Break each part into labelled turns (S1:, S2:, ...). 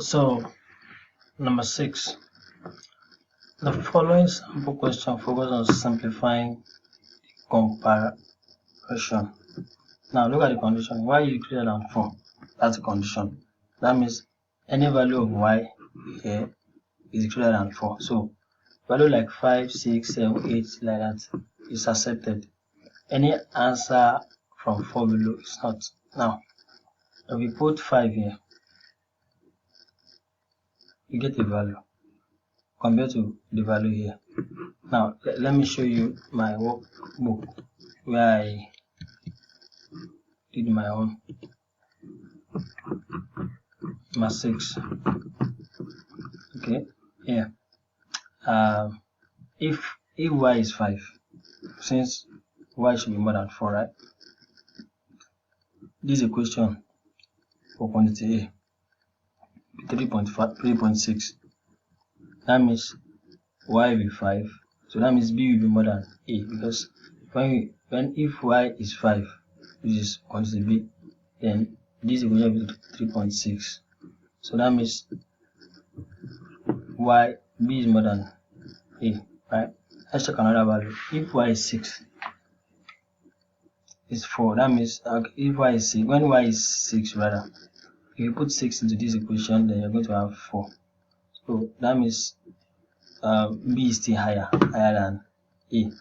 S1: So, number 6. The following sample question focuses on simplifying comparison. Now, look at the condition. Y is greater than 4. That's the condition. That means any value of y here is greater than 4. So, value like 5, 6, 7, 8, like that is accepted. Any answer from 4 below is not. Now, if we put 5 here, you get a value compared to the value here. Now, let me show you my workbook where I did my own. Number 6. Okay, yeah. If y is 5, since y should be more than 4, right? This is a question for quantity A, 3.6. That means y will be 5. So that means b will be more than a, because if y is 5, which is quantity b, then this is going to be 3.6. So that means b is more than a, right? Let's check another value. If y is 6, is 4. That means if y is 6, when y is 6 rather, if you put 6 into this equation, then you're going to have 4. So that means b is still higher than a.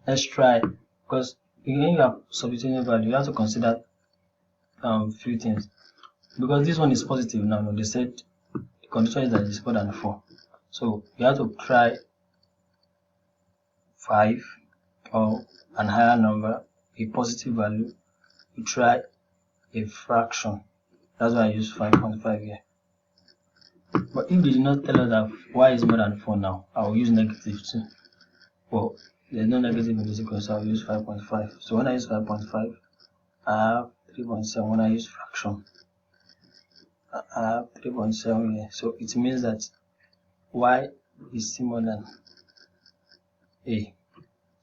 S1: Let's try, because when you are substituting value, you have to consider few things. Because this one is positive now, they said the condition is that it's more than 4. So you have to try 5 or an higher number, a positive value. You try a fraction. That's why I use 5.5 here. But if they did not tell us that y is more than 4 now, I will use negative 2. Well, there's no negative in this equation, so I'll use 5.5. So when I use 5.5, I have 3.7. When I use fraction, I have 3.7 here. So it means that y is still more than a.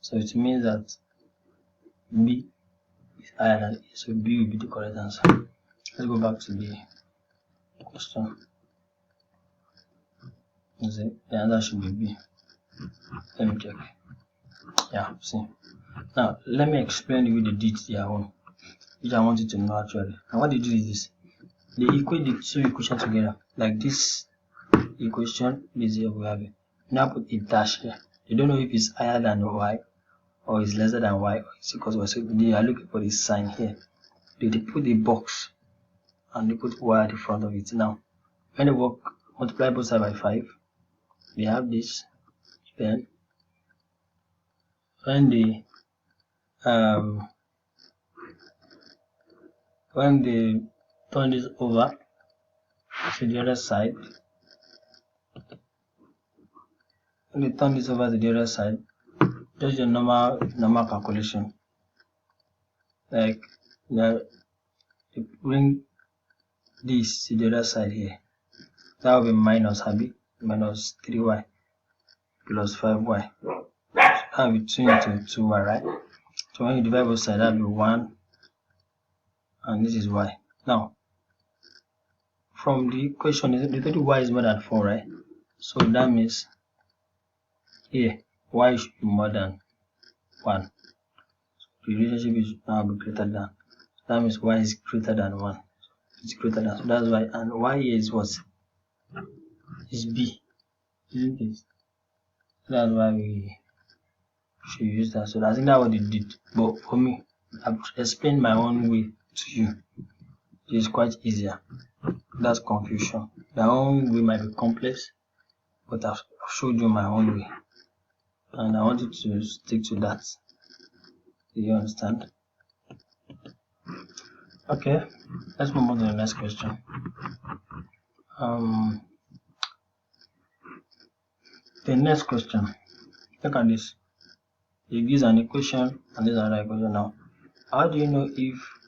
S1: So it means that b is higher than a. So b will be the correct answer. Let's go back to the question. The answer should be B. Let me check. Yeah, see. Now, let me explain the way they did their own, which I want you to know actually. And what they do is this. They equate the two equations together. Like this equation, this here we have it. Now put a dash here. They don't know if it's higher than y or it's lesser than y or it's equal to y. So they are looking for the sign here. They put the box and they put y at the front of it. Now, when they multiply both sides by 5, we have this. Then when they turn this over to the other side, just your normal calculation. Like now, you bring this to the other side here. That will be minus 3y plus 5y. That will be 2 into 2y, right? So when you divide both sides, that will be 1, and this is y. Now, from the equation, they told you y is more than 4, right? So that means here, y should be more than 1. So the relationship is now be greater than. So that means y is greater than 1. It's greater than. So that's why. And y here is what? Is b, isn't it? So that's why we should use that. So I think that's what they did. But for me, I've explained my own way to you. It's quite easier. That's confusion. My own way might be complex, but I've showed you my own way. And I want you to stick to that. Do you understand? Okay, let's move on to the next question. The next question, look at this. It gives an equation and this is another equation. Now, how do you know if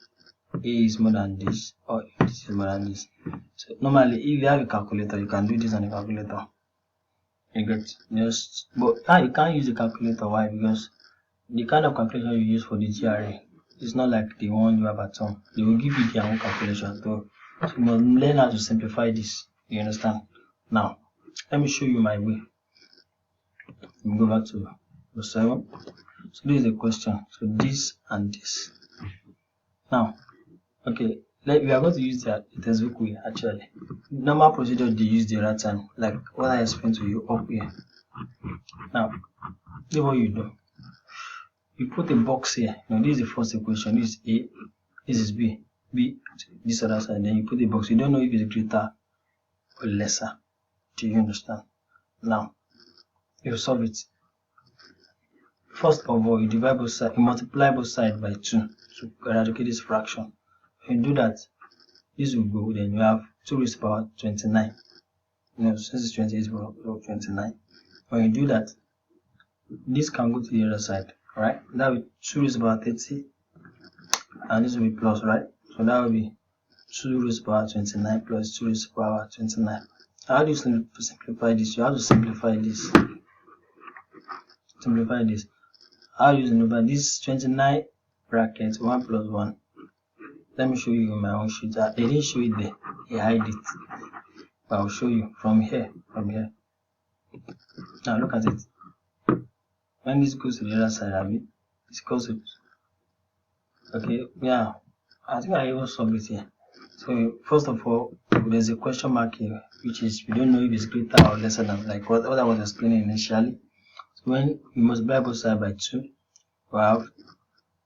S1: a is more than this or if this is more than this? So normally, if you have a calculator, you can do this on a calculator. You get but you can't use the calculator. Why? Because the kind of calculation you use for the GRA is not like the one you have at home. They will give you their own calculation. So you must learn how to simplify this. You understand? Now, let me show you my way. Let me go back to the 7. So this is the question. So this and this. Now, okay, we are going to use the textbook way actually. Normal procedure they use the other time, like what I explained to you up here. Now, this is what you do. You put a box here. Now this is the first equation. This is A, this is B. B, this other side. Then you put a box. You don't know if it's greater or lesser. Do you understand? Now, you solve it. First of all, you divide both sides, you multiply both sides by 2 to eradicate this fraction. When you do that, this will go, then you have 2 raised to the power 29. You know, since it's 28 over 29. When you do that, this can go to the other side, right? That will be 2 raised to the power 30, and this will be plus, right? So that will be 2 raised to the power 29 plus 2 raised to the power 29. How do you simplify this? You have to simplify this. Simplify this. How do you simplify this? 29 bracket 1 plus 1. Let me show you in my own sheet. They didn't show it there. They hide it. But I'll show you from here. Now look at it. When this goes to the other side of it, it's equals to, okay, yeah, I think I even solved it here. So first of all, there's a question mark here, which is we don't know if it's greater or lesser than, like what I was explaining initially. So when you multiply both sides by 2, we have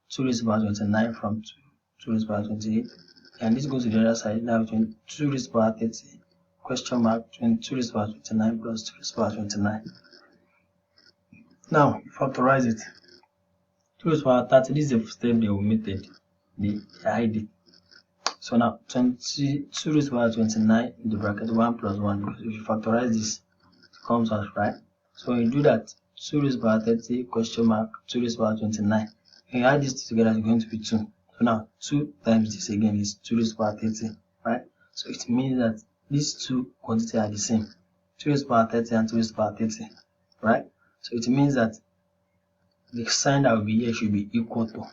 S1: 2 raised to the power 29 from 2 raised to the power 28, and this goes to the other side. Now 2 raised to the power 30, question mark 2 raised to the power 29 plus 2 raised to the power 29. Now factorize it. 2 raised to the power 30, this is the step they omitted. They hide it. So now 2 raised to the power 29 in the bracket 1 plus 1, because if you factorize this, it comes out right. So when you do that, 2 raised to the power 30, question mark 2 raised to the power 29. When you add this together, it's going to be 2. So now 2 times this again is 2 raised to the power 30, right? So it means that these two quantities are the same, 2 raised to the power 30 and 2 raised to the power 30, right? So it means that the sign that will be here should be equal to.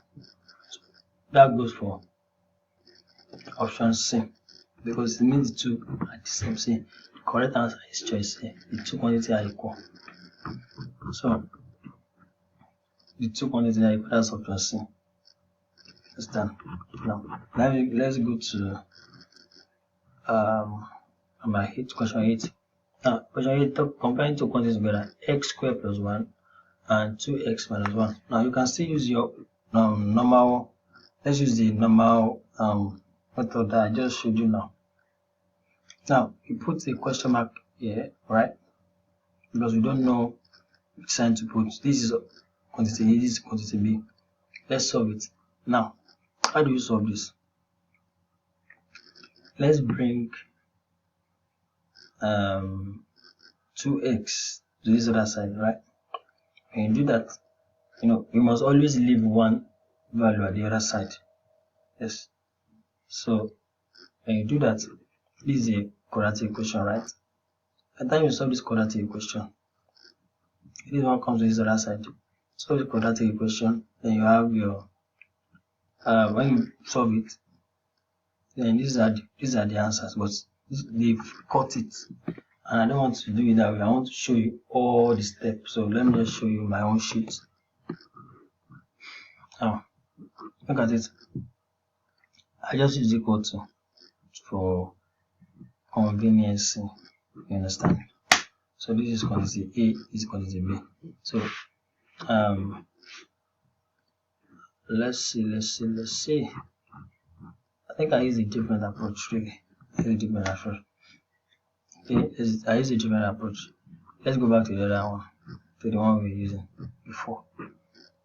S1: So that goes for option C, because it means the two are the same. See, the correct answer is choice A. The two quantities are equal. So the two quantities are equal. That's option C. Understand? Now let's go to my question 8. Now question 8, comparing two quantities together, x squared plus 1 and 2x minus 1. Now you can still use your normal. Let's use the normal method that I just showed you now. Now you put a question mark here, right? Because we don't know which sign to put. This is quantity A, this is quantity B. Let's solve it. Now, how do you solve this? Let's bring 2x to this other side, right? When you do that, you know, you must always leave one value at the other side. Yes. So when you do that, this is a quadratic equation, right? By the time you solve this quadratic equation, this one comes to this other side. Solve the quadratic equation, then you have your when you solve it, then these are the answers, but they've cut it, and I don't want to do it that way. I want to show you all the steps. So let me just show you my own sheet. Now look at it. I just use equal to for convenience. You understand? So this is quantity A, this is quantity B. So let's see. I think I use a different approach really. Okay, I use a different approach. Let's go back to the other one, to the one we were using before.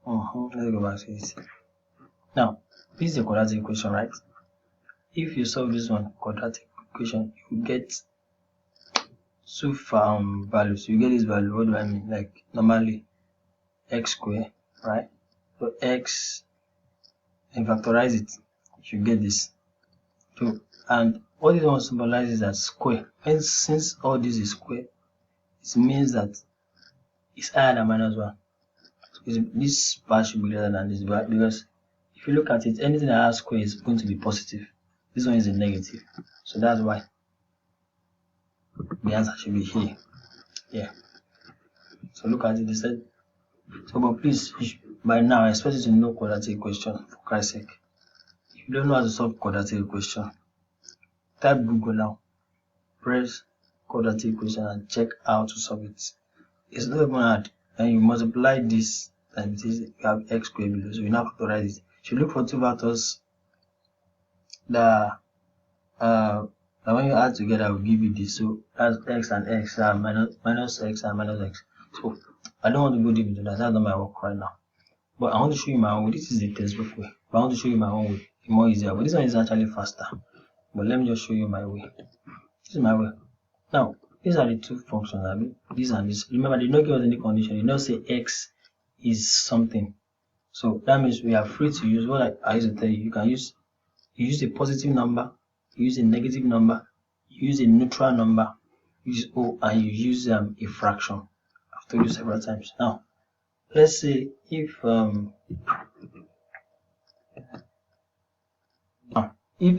S1: Let's go back to it. Now, this is a quadratic equation, right? If you solve this one quadratic equation, you get two values. You get this value. What do I mean? Like normally x squared, right? So x, and factorize it, you get this. So, and what this one symbolizes as square. And since all this is square, it means that it's higher than minus 1. So this part should be greater than this part, because if you look at it, anything that has square is going to be positive. This one is a negative. So that's why. the answer should be here. Yeah. So look at it. They said, so but please, by now I expect you to know quadratic equation, for Christ's sake. If you don't know how to solve quadratic equation, type Google now, press quadratic equation and check how to solve it. It's not even hard. And you multiply this and this, you have x squared below. So you now factorize it. You look for two vectors that when you add together will give you this. So that's x and x, minus x and minus x. So I don't want to go deep into that. That's not my work right now. But I want to show you my own way. This is the textbook way. But I want to show you my own way. It's more easier. But this one is actually faster. But let me just show you my way. This is my way. Now, these are the two functions. I mean, this and this. Remember, they don't give us any condition. They don't say x is something. So that means we are free to use what I used to tell you. You can use a positive number, you use a negative number, you use a neutral number, you use O, and you use a fraction. I've told you several times. Now, let's say if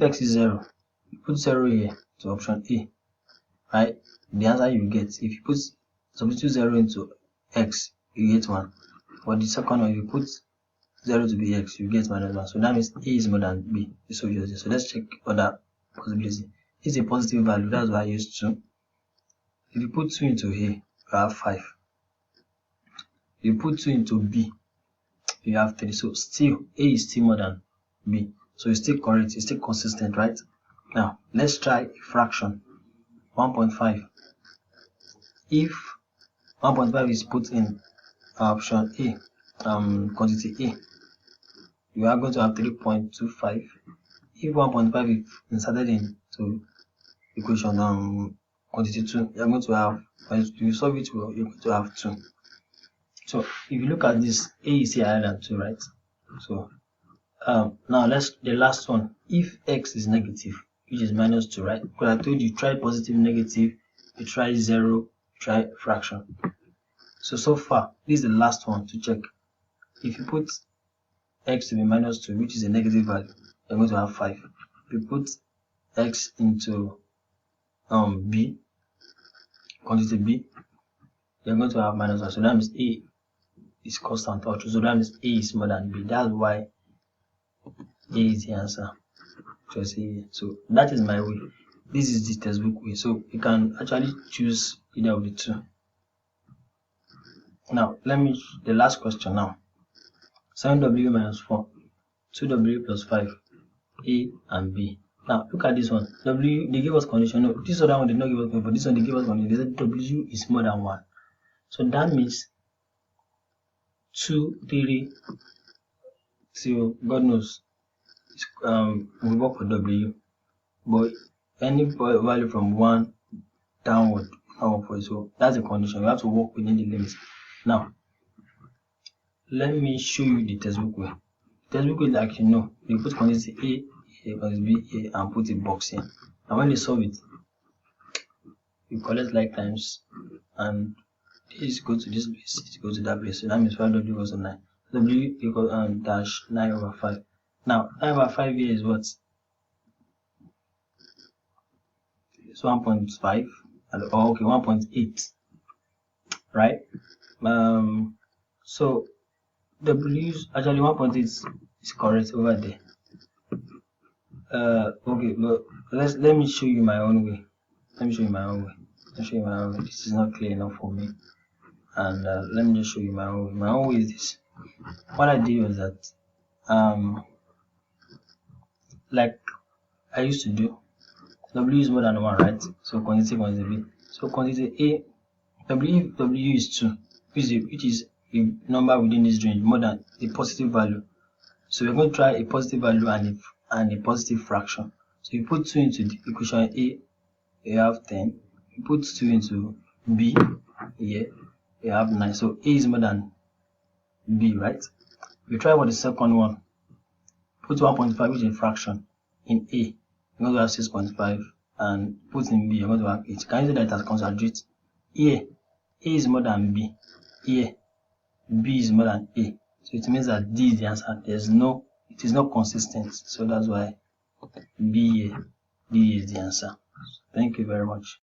S1: x is 0, you put 0 here to option A, right? The answer you get, if you substitute 0 into x, you get 1. For the second one, if you put 0 to be x, you get minus 1. So that means A is more than B. So let's check other possibility. It's a positive value, that's why I use 2. If you put 2 into A, you have 5. If you put 2 into B, you have 3. So still, A is still more than B. So it's still correct, it's still consistent, right? Now, let's try a fraction. 1.5. If 1.5 is put in option A, quantity A, you are going to have 3.25. If 1.5 is inserted into equation quantity 2, you are going to have, when you solve it well, you're going to have 2. So if you look at this, A is here higher than 2, right? So now the last one. If x is negative, which is minus 2, right? Because I told you try positive, negative, you try 0, try fraction. So far, this is the last one to check. If you put x to be minus 2, which is a negative value, you're going to have 5. If you put x into b, quantity b, you're going to have minus 1. So that means A is constant or true. So that means A is more than B. That's why A is the answer. So that is my way. This is the textbook way. So you can actually choose either of the two. Now, the last question now. 7w minus 4, 2w plus 5, A and B. Now, look at this one. W, they give us condition. No, this other one did not give us condition, but this one they give us condition. They said W is more than 1. So that means 2, 3, till God knows, we work for W. But any value from 1 downward, so that's a condition. You have to work within the limits. Now, let me show you the textbook way. Textbook way, like you know, you put quantity A, quantity B, A, and put a box here. And when you solve it, you collect like times, and this go to this place, it goes to that place. So that means 5w equals to 9. W equals dash 9 over 5. Now, 9 over 5 here is what? It's 1.5. Oh, okay, 1.8. Right? So W actually 1.8 is correct over there. Okay, but let me show you my own way. This is not clear enough for me. And let me just show you my own way. My own way is this. What I did was that like I used to do, W is more than 1, right? So quantity B. So quantity A, if W is 2, which is a number within this range more than a positive value. So we're going to try a positive value and a positive fraction. So you put 2 into the equation A, you have 10. You put 2 into B here, you have 9. So A is more than B, right? We try for the second one. Put 1.5, which is a fraction, in A. You're going to have 6.5, and put in B, you're going to have 8. Can you see that it has concentrated? Here, A is more than B. Here, B is more than A. So it means that D is the answer. It is not consistent. So that's why D is the answer. Thank you very much.